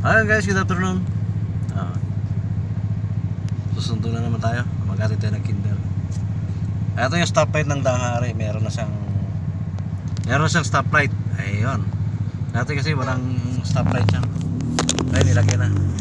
Ayun guys, good afternoon. Ah, Susundo na naman tayo. Mag-atid tayo ng kinder. Ito yung stoplight ng Dangari. Meron na siyang stoplight. Ayun. Dati kasi walang stoplight siya. Ay, nilagyan na.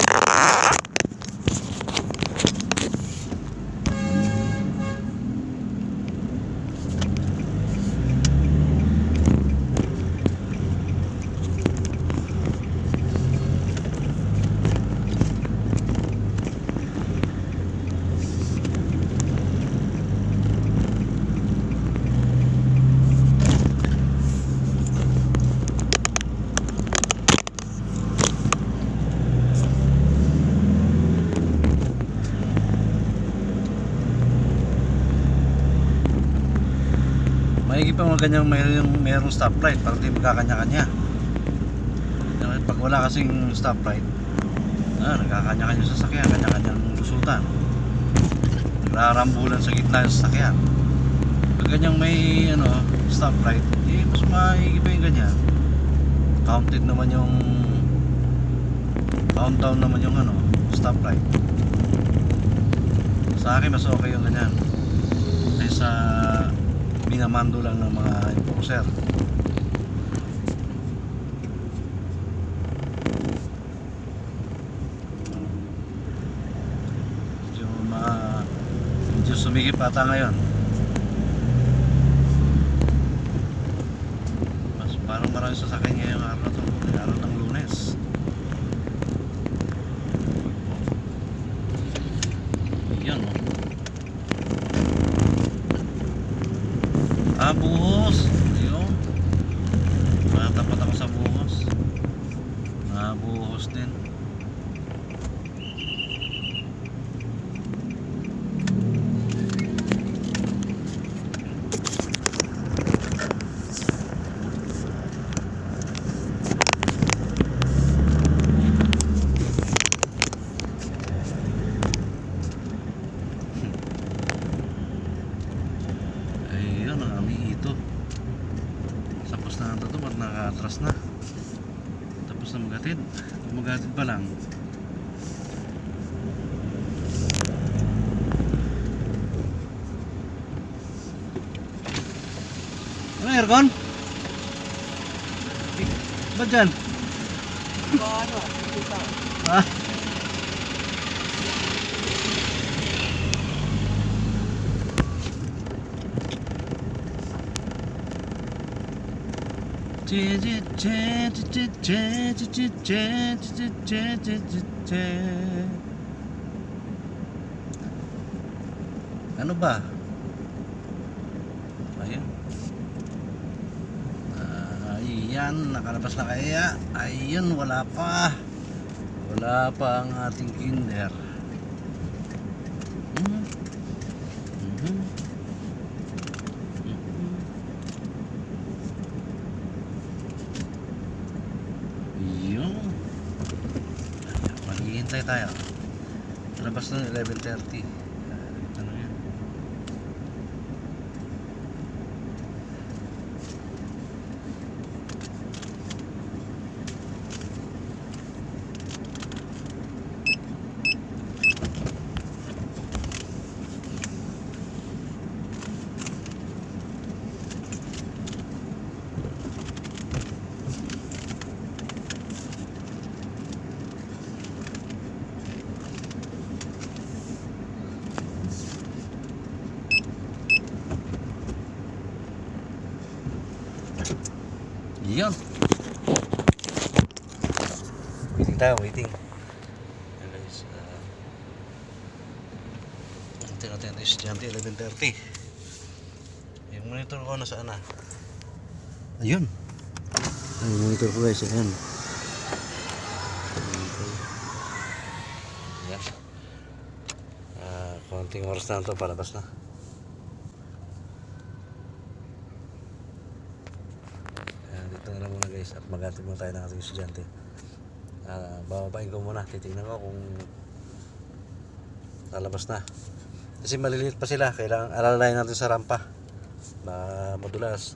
Maigi pa mga ganyang mayroong stoplight para di magkakanya-kanya. Pag wala kasing stoplight, nagkakanya-kanya sa sasakyan, kanya-kanyang lusutan. Nagrarambulan sa gitna ng sasakyan. Pag ganyang may stoplight, mas maigi pa yung ganyan. Counted naman yung countdown naman yung stoplight. Sa akin mas okay yung ganyan kaysa minamando lang ng mga enforcer. Medyo sumigip ata ngayon. Mas parang maraming sasakyan ngayong araw na to, araw ng Lunes. Yan buhos. Ayun. Matapat ako sa buhos. Buhos din. Tapos na ito at nakatras na. Tapos na magatid. Magatid pa lang. Ano aircon? Ba't dyan? Ah? Ano ba? Ayan. Ayan, nakalabas na kaya. Ayun, wala pa. Wala pa ang ating kinder. Maghihintay tayo. Labas na 11:30. Ito na yan. Yan. Waiting tayo, waiting. Ayan guys, natin is estudyante 11:30. Yung monitor ko nasaan na? Ayun. Yung monitor ko guys, ayan. Ayan. Konting oras na ito, palabas na. Dito na lang muna guys at mag-atid muna tayo ng ating estudyante. Bababain ko muna, titignan ko kung lalabas na kasi maliliit pa sila, kailangan alalayan natin sa rampa, madulas,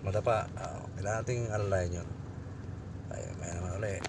madapa, kailangan natin alalayan yun. Ay, may naman ulit.